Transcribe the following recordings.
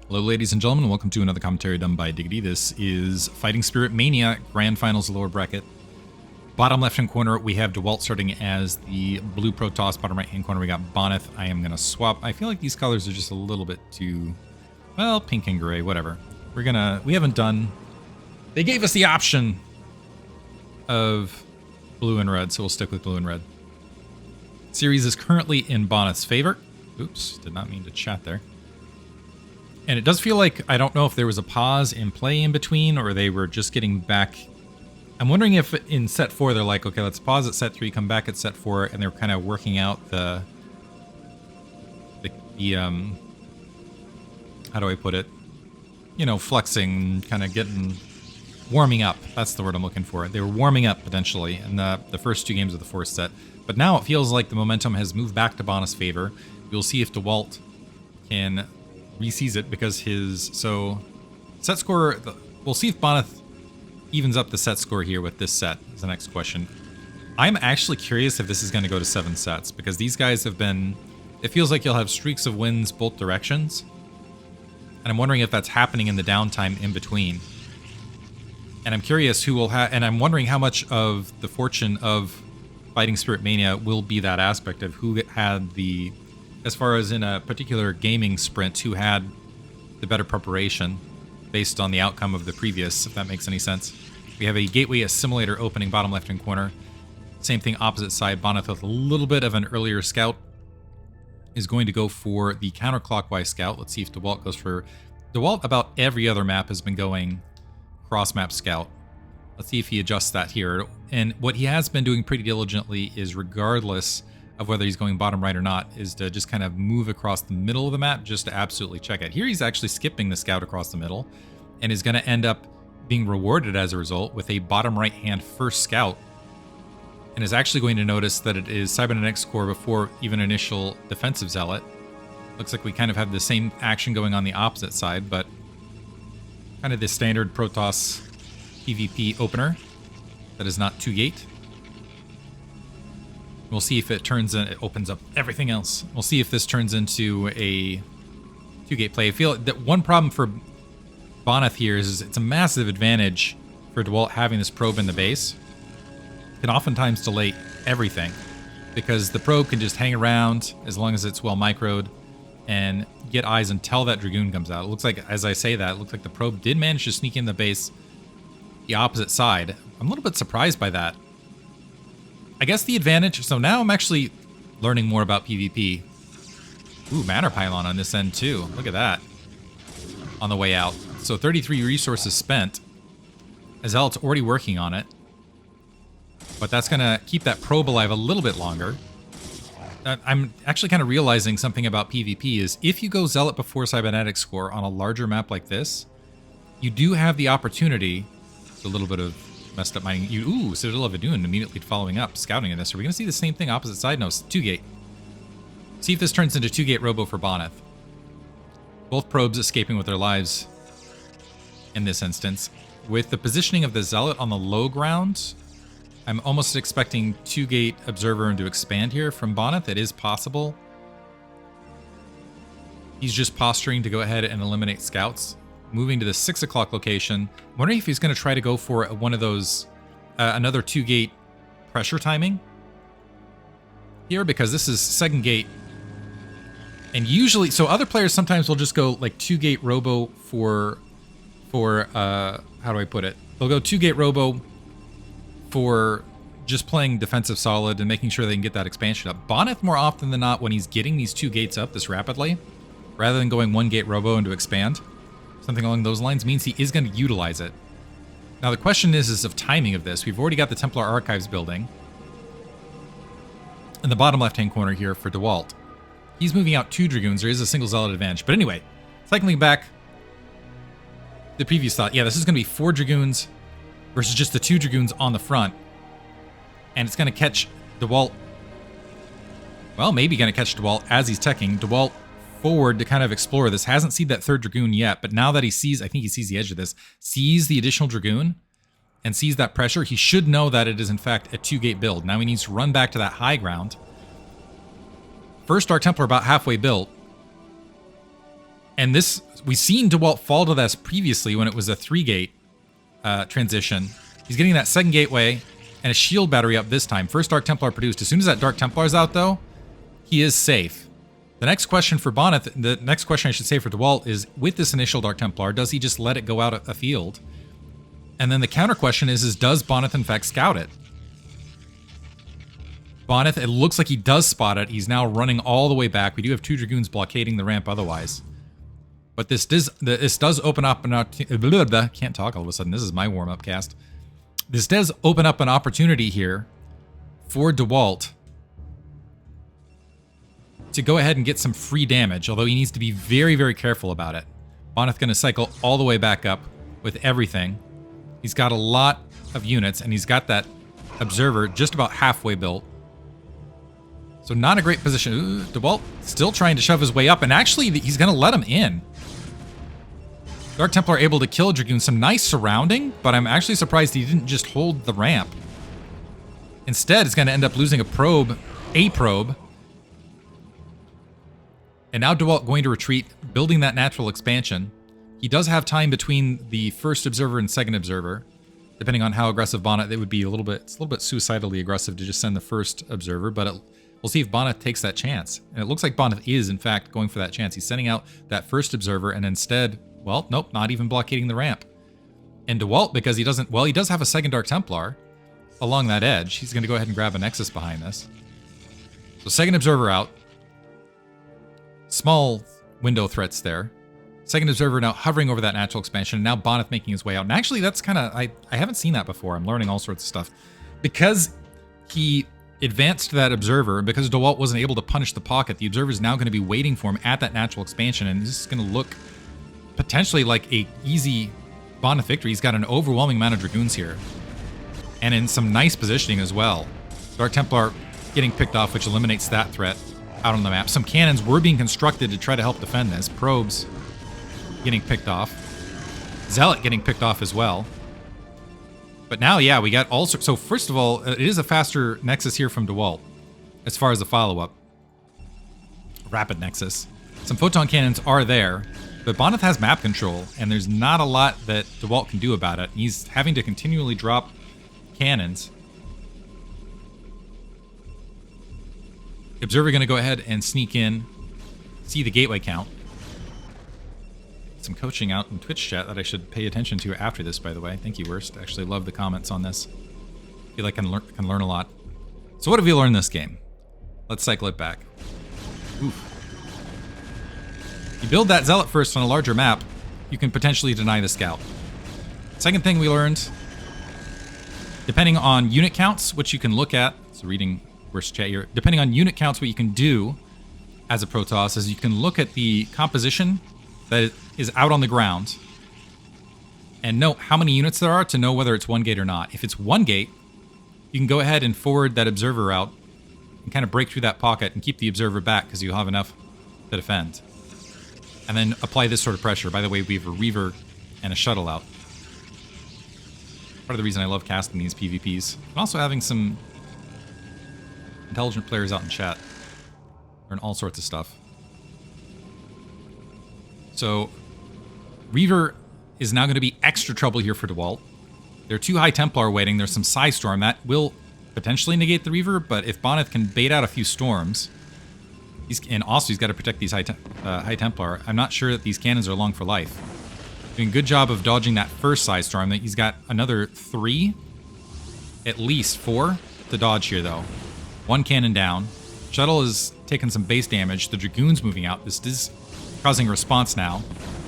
Hello, ladies and gentlemen. Welcome to another commentary done by Diggity. This is Fighting Spirit Mania Grand Finals lower bracket. Bottom left-hand corner, we have Dewalt starting as the blue Protoss. Bottom right-hand corner, we got Bonyth. I am going to swap. I feel like these colors are just a little bit too, well, pink and gray, whatever. We haven't done, they gave us the option of blue and red, so we'll stick with blue and red. Series is currently in Bonyth's favor. Oops, did not mean to chat there. And it does feel like, I don't know if there was a pause in play in between or they were just getting back. I'm wondering if in set 4 they're like, okay, let's pause at set 3, come back at set 4, and they're kind of working out the how do I put it? You know, flexing, kind of warming up. That's the word I'm looking for. They were warming up potentially in the first 2 games of the 4th set. But now it feels like the momentum has moved back to Bonyth's favor. We'll see if Dewalt can reseize it because set score, we'll see if Bonyth evens up the set score here with this set is the next question. I'm actually curious if this is going to go to 7 sets because these guys have been, it feels like you'll have streaks of wins both directions. And I'm wondering if that's happening in the downtime in between. And I'm curious who will have, and I'm wondering how much of the fortune of Fighting Spirit Mania will be that aspect of who had the, as far as in a particular gaming sprint, who had the better preparation based on the outcome of the previous, if that makes any sense. We have a Gateway Assimilator opening bottom left-hand corner. Same thing opposite side. Bonyth with a little bit of an earlier scout is going to go for the counterclockwise scout. Let's see if Dewalt goes for... Dewalt, about every other map, has been going cross-map scout. Let's see if he adjusts that here. And what he has been doing pretty diligently is, regardless of whether he's going bottom right or not, is to just kind of move across the middle of the map just to absolutely check it. Here he's actually skipping the scout across the middle and is going to end up being rewarded as a result with a bottom right hand first scout, and is actually going to notice that it is cybernetics core before even initial defensive zealot. Looks like we kind of have the same action going on the opposite side, but kind of the standard Protoss PvP opener that is not 2-gate. We'll see if it turns in, it opens up everything else. We'll see if this turns into a 2-gate play. I feel that one problem for Bonyth here is it's a massive advantage for Dewalt having this probe in the base. It can oftentimes delay everything because the probe can just hang around as long as it's well microed and get eyes until that Dragoon comes out. It looks like, as I say that, it looks like the probe did manage to sneak in the base the opposite side. I'm a little bit surprised by that. I guess the advantage, so now I'm actually learning more about PvP. Ooh, Manor Pylon on this end too. Look at that. On the way out. So 33 resources spent. Zealot's already working on it. But that's going to keep that probe alive a little bit longer. I'm actually kind of realizing something about PvP is if you go Zealot before Cybernetics score on a larger map like this, you do have the opportunity, it's a little bit of messed up mining. Ooh, Citadel of Adun immediately following up, scouting in this. Are we going to see the same thing opposite side? No, 2-gate. See if this turns into 2-gate robo for Bonyth. Both probes escaping with their lives in this instance. With the positioning of the Zealot on the low ground, I'm almost expecting 2-gate Observer to expand here from Bonyth. It is possible. He's just posturing to go ahead and eliminate scouts. Moving to the 6 o'clock location. I'm wondering if he's going to try to go for one of those, another 2-gate pressure timing here, because this is 2nd gate. And usually, so other players sometimes will just go like 2-gate robo for how do I put it? They'll go 2-gate robo for just playing defensive solid and making sure they can get that expansion up. Bonyth, more often than not, when he's getting these 2 gates up this rapidly, rather than going 1-gate robo into expand, something along those lines, means he is going to utilize it. Now the question is of timing of this. We've already got the Templar Archives building in the bottom left-hand corner here for Dewalt. He's moving out 2 Dragoons. There is a single Zealot advantage. But anyway, cycling back the previous thought. Yeah, this is going to be 4 Dragoons versus just the 2 Dragoons on the front. And it's going to catch Dewalt. Well, maybe going to catch Dewalt as he's teching. Dewalt forward to kind of explore this. Hasn't seen that 3rd Dragoon yet, but now that he sees, I think he sees the edge of this, sees the additional Dragoon and sees that pressure, he should know that it is in fact a 2-gate build. Now he needs to run back to that high ground. First Dark Templar about halfway built. And this, we've seen Dewalt fall to this previously when it was a 3-gate transition. He's getting that second gateway and a shield battery up this time. First Dark Templar produced. As soon as that Dark Templar's out, though, he is safe. The next question for Bonyth, the next question I should say for Dewalt is, with this initial Dark Templar, does he just let it go out a field? And then the counter question is does Bonyth in fact scout it? Bonyth, it looks like he does spot it. He's now running all the way back. We do have 2 Dragoons blockading the ramp otherwise. But this does open up an opportunity. Can't talk all of a sudden. This is my warm-up cast. This does open up an opportunity here for Dewalt to go ahead and get some free damage, although he needs to be very, very careful about it. Bonyth going to cycle all the way back up with everything. He's got a lot of units, and he's got that observer just about halfway built. So not a great position. Ooh, Dewalt still trying to shove his way up, and actually he's going to let him in. Dark Templar able to kill Dragoon. Some nice surrounding, but I'm actually surprised he didn't just hold the ramp. Instead, it's going to end up losing a probe. And now Dewalt going to retreat, building that natural expansion. He does have time between the first observer and second observer. Depending on how aggressive Bonyth, it would be it's a little bit suicidally aggressive to just send the first observer, but we'll see if Bonyth takes that chance. And it looks like Bonyth is, in fact, going for that chance. He's sending out that first observer, and instead, well, nope, not even blockading the ramp. And Dewalt, because he does have a second Dark Templar along that edge. He's going to go ahead and grab a Nexus behind this. So second observer out. Small window threats there. Second observer now hovering over that natural expansion. And now Bonyth making his way out. And actually, that's kind of, I haven't seen that before. I'm learning all sorts of stuff. Because he advanced that observer, and because Dewalt wasn't able to punish the pocket, the observer is now going to be waiting for him at that natural expansion. And this is going to look potentially like a easy Bonyth victory. He's got an overwhelming amount of Dragoons here. And in some nice positioning as well. Dark Templar getting picked off, which eliminates that threat out on the map. Some cannons were being constructed to try to help defend this. Probes getting picked off. Zealot getting picked off as well. But now, yeah, we got all sorts. So first of all, it is a faster Nexus here from Dewalt as far as the follow-up. Rapid Nexus. Some photon cannons are there, but Bonyth has map control, and there's not a lot that Dewalt can do about it. He's having to continually drop cannons. Observer going to go ahead and sneak in, see the gateway count. Some coaching out in Twitch chat that I should pay attention to after this, by the way. Thank you, Worst. I actually love the comments on this. I feel like I can learn a lot. So what have you learned this game? Let's cycle it back. Oof. You build that Zealot first on a larger map, you can potentially deny the scout. Second thing we learned, depending on unit counts, which you can look at, so reading Worst chat here, depending on unit counts, what you can do as a Protoss is you can look at the composition that is out on the ground and know how many units there are to know whether it's one gate or not. If it's one gate, you can go ahead and forward that observer out and kind of break through that pocket and keep the observer back because you'll have enough to defend. And then apply this sort of pressure. By the way, we have a Reaver and a Shuttle out. Part of the reason I love casting these PvPs. And also having some intelligent players out in chat. Learn all sorts of stuff. So, Reaver is now going to be extra trouble here for Dewalt. There are 2 High Templar waiting. There's some Psystorm. That will potentially negate the Reaver, but if Bonyth can bait out a few storms, and also he's got to protect these High Templar, I'm not sure that these cannons are long for life. Doing a good job of dodging that first Psystorm. He's got another 3, at least 4, to dodge here, though. 1 cannon down. Shuttle is taking some base damage. The Dragoon's moving out. This is causing a response now.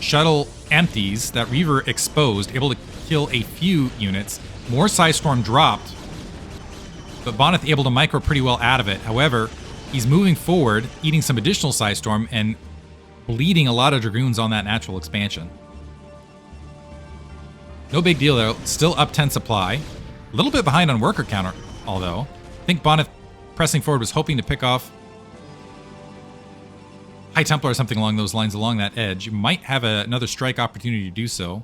Shuttle empties. That Reaver exposed, able to kill a few units. More Psystorm dropped, but Bonyth able to micro pretty well out of it. However, he's moving forward, eating some additional Psystorm, and bleeding a lot of Dragoons on that natural expansion. No big deal, though. Still up 10 supply. A little bit behind on worker counter, although. I think Bonyth pressing forward was hoping to pick off High Templar or something along those lines, along that edge. You might have another strike opportunity to do so.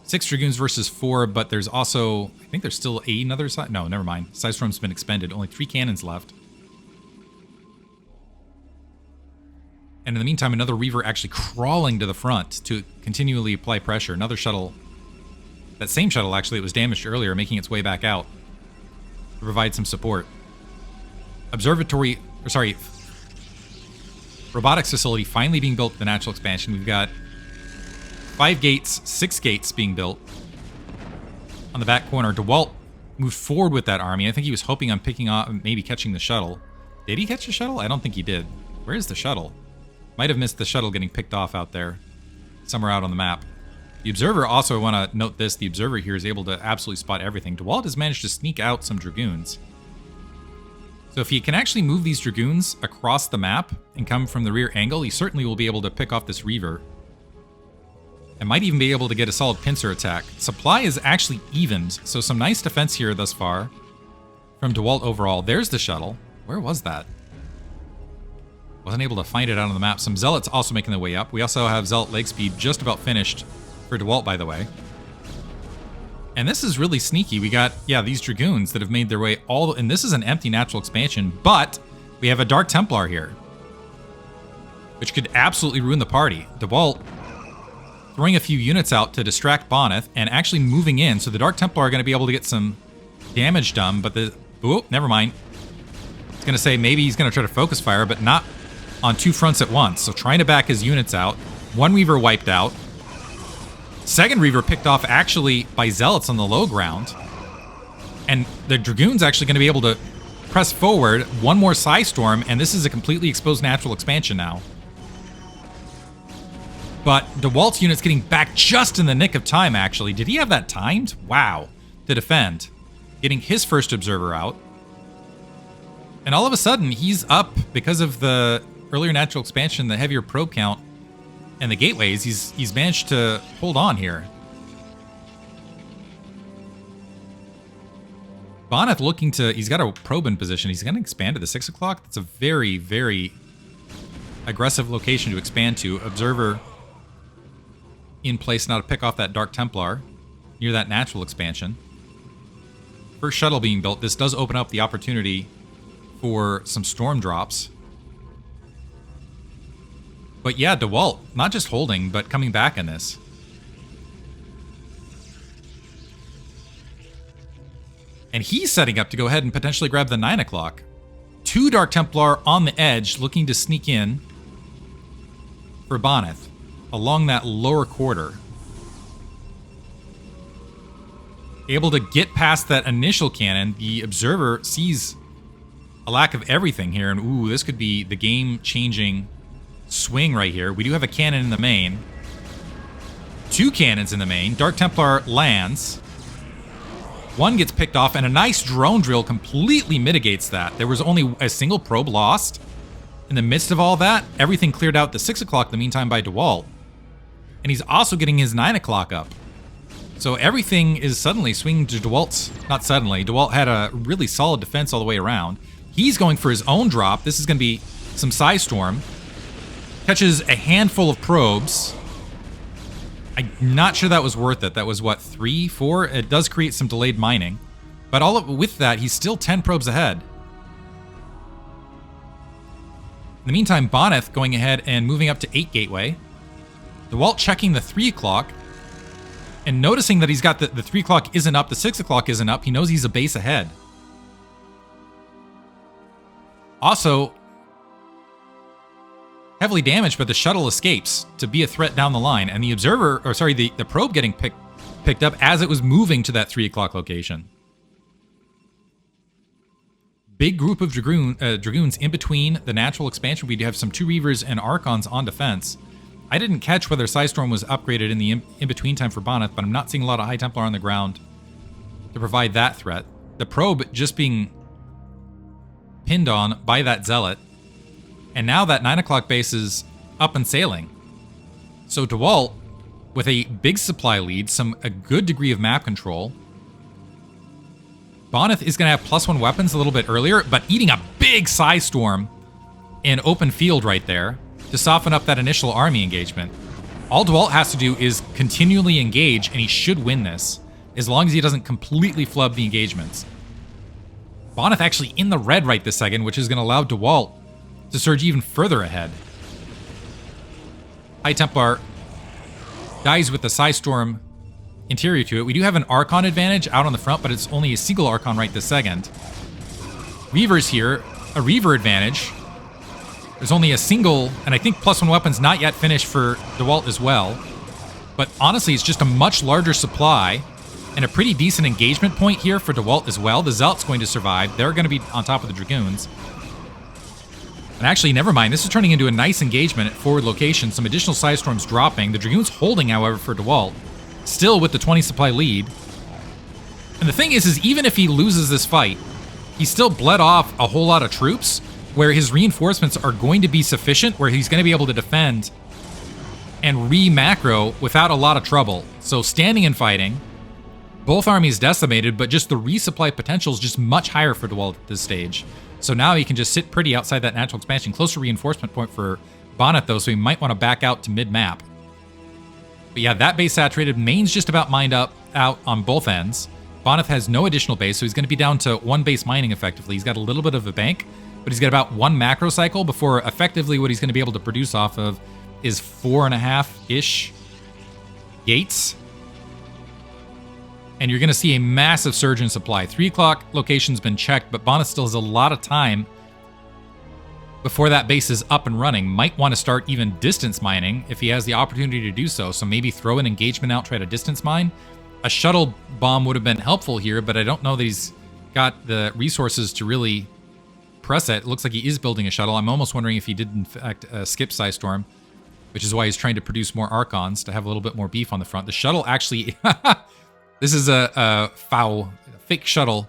6 Dragoons versus 4, but there's also, I think there's still another side. No, never mind. Psystorm's been expended. Only 3 cannons left. And in the meantime, another Reaver actually crawling to the front to continually apply pressure. Another shuttle, that same shuttle actually that was damaged earlier, making its way back out to provide some support. Robotics facility finally being built for the natural expansion. We've got 5 gates, 6 gates being built on the back corner. Dewalt moved forward with that army. I think he was hoping on picking off, maybe catching the shuttle. Did he catch the shuttle? I don't think he did. Where is the shuttle? Might have missed the shuttle getting picked off out there, somewhere out on the map. The Observer, also I want to note this, the Observer here is able to absolutely spot everything. Dewalt has managed to sneak out some Dragoons. So if he can actually move these Dragoons across the map and come from the rear angle, he certainly will be able to pick off this Reaver. And might even be able to get a solid pincer attack. Supply is actually evened, so some nice defense here thus far from Dewalt overall. There's the shuttle. Where was that? Wasn't able to find it out on the map. Some Zealots also making their way up. We also have Zealot leg speed just about finished for Dewalt, by the way. And this is really sneaky. We got, yeah, these Dragoons that have made their way all... And this is an empty natural expansion, but we have a Dark Templar here, which could absolutely ruin the party. Dewalt throwing a few units out to distract Bonyth and actually moving in. So the Dark Templar are going to be able to get some damage done, but the... Oh, never mind. I was going to say maybe he's going to try to focus fire, but not on 2 fronts at once. So trying to back his units out. 1 Reaver wiped out. 2nd Reaver picked off actually by Zealots on the low ground. And the Dragoon's actually going to be able to press forward. 1 more Psystorm, and this is a completely exposed natural expansion now. But Dewalt's unit's getting back just in the nick of time, actually. Did he have that timed? Wow. To defend. Getting his first Observer out. And all of a sudden, he's up because of the earlier natural expansion, the heavier probe count, and the gateways. He's managed to hold on here. Bonyth looking to... He's got a probe in position. He's going to expand to the 6 o'clock. That's a very, very aggressive location to expand to. Observer in place now to pick off that Dark Templar near that natural expansion. First shuttle being built. This does open up the opportunity for some storm drops. But yeah, Dewalt, not just holding, but coming back in this. And he's setting up to go ahead and potentially grab the 9 o'clock. 2 Dark Templar on the edge, looking to sneak in for Bonyth along that lower quarter. Able to get past that initial cannon. The Observer sees a lack of everything here, and ooh, this could be the game-changing swing right here. We do have a cannon in the main. 2 cannons in the main. Dark Templar lands. 1 gets picked off, and a nice drone drill completely mitigates that. There was only a single probe lost. In the midst of all that, everything cleared out the 6 o'clock in the meantime by Dewalt. And he's also getting his 9 o'clock up. So everything is suddenly swinging to Dewalt's... Not suddenly. Dewalt had a really solid defense all the way around. He's going for his own drop. This is going to be some Psystorm. Catches a handful of probes. I'm not sure that was worth it. That was, what, 3, 4? It does create some delayed mining. But with that, he's still 10 probes ahead. In the meantime, Bonyth going ahead and moving up to 8 Gateway. Dewalt checking the 3 o'clock. And noticing that he's got the 3 o'clock isn't up, the 6 o'clock isn't up. He knows he's a base ahead. Also, heavily damaged, but the shuttle escapes to be a threat down the line. And the Observer, or sorry, the probe getting picked up as it was moving to that 3 o'clock location. Big group of Dragoons in between the natural expansion. We do have some 2 Reavers and Archons on defense. I didn't catch whether Psystorm was upgraded in the in-between time for Bonyth, but I'm not seeing a lot of High Templar on the ground to provide that threat. The probe just being pinned on by that Zealot. And now that 9 o'clock base is up and sailing. So Dewalt, with a big supply lead, a good degree of map control. Bonyth is going to have +1 weapons a little bit earlier, but eating a big Psystorm in open field right there to soften up that initial army engagement. All Dewalt has to do is continually engage, and he should win this, as long as he doesn't completely flub the engagements. Bonyth actually in the red right this second, which is going to allow Dewalt to surge even further ahead. High Templar dies with the Psystorm interior to it. We do have an Archon advantage out on the front, but it's only a single Archon right this second. Reaver's here, a Reaver advantage. There's only a single, and I think +1 weapon's not yet finished for Dewalt as well. But honestly, it's just a much larger supply and a pretty decent engagement point here for Dewalt as well. The Zealot's going to survive. They're going to be on top of the Dragoons. And actually, never mind. This is turning into a nice engagement at forward location. Some additional Psystorms dropping. The Dragoons holding, however, for Dewalt. Still with the 20 supply lead. And the thing is even if he loses this fight, he still bled off a whole lot of troops where his reinforcements are going to be sufficient, where he's going to be able to defend and re-macro without a lot of trouble. So standing and fighting, both armies decimated, but just the resupply potential is just much higher for Dewalt at this stage. So now he can just sit pretty outside that natural expansion. Closer reinforcement point for Bonyth, though, so he might want to back out to mid-map. But yeah, that base saturated. Main's just about mined out on both ends. Bonyth has no additional base, so he's going to be down to 1 base mining effectively. He's got a little bit of a bank, but he's got about 1 macro cycle before effectively what he's going to be able to produce off of is 4.5-ish gates. And you're going to see a massive surge in supply. 3 o'clock location's been checked, but Bonyth still has a lot of time before that base is up and running. Might want to start even distance mining if he has the opportunity to do so. So maybe throw an engagement out, try to distance mine. A shuttle bomb would have been helpful here, but I don't know that he's got the resources to really press it. It looks like he is building a shuttle. I'm almost wondering if he did in fact skip Psystorm, which is why he's trying to produce more Archons to have a little bit more beef on the front. The shuttle actually... This is a fake shuttle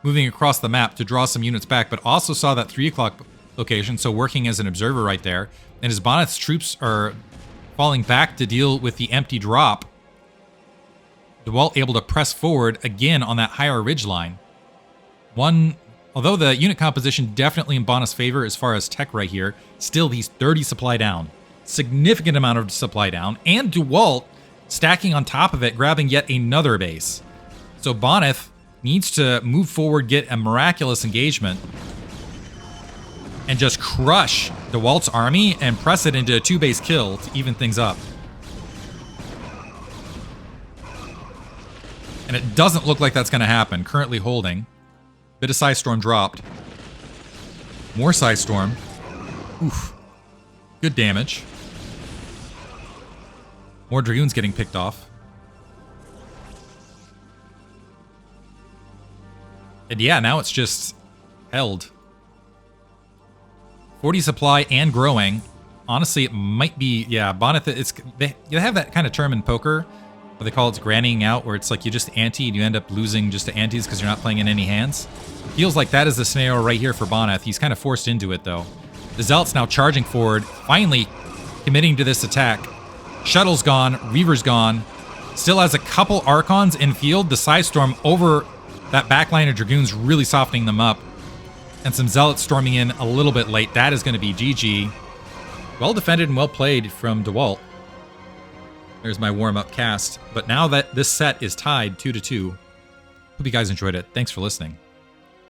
moving across the map to draw some units back, but also saw that 3 o'clock location, so working as an observer right there. And as Bonyth's troops are falling back to deal with the empty drop, Dewalt able to press forward again on that higher ridge line. Although the unit composition definitely in Bonyth's favor as far as tech right here, still he's 30 supply down. Significant amount of supply down, and Dewalt stacking on top of it, grabbing yet another base. So Bonyth needs to move forward, get a miraculous engagement, and just crush Dewalt's army and press it into a 2-base kill to even things up. And it doesn't look like that's going to happen. Currently holding. Bit of Psystorm dropped. More Psystorm. Oof. Good damage. More Dragoons getting picked off. And yeah, now it's just held. 40 supply and growing. Honestly, it might be, yeah, Bonyth, they have that kind of term in poker where they call it grannying out, where it's like you just ante and you end up losing just to antes because you're not playing in any hands. Feels like that is the scenario right here for Bonyth. He's kind of forced into it, though. The Zealot's now charging forward, finally committing to this attack. Shuttle's gone, Reaver's gone. Still has a couple Archons in field. The Psystorm over that backline of Dragoons really softening them up. And some Zealots storming in a little bit late. That is going to be GG. Well defended and well played from Dewalt. There's my warm-up cast. But now that this set is tied 2-2, hope you guys enjoyed it. Thanks for listening.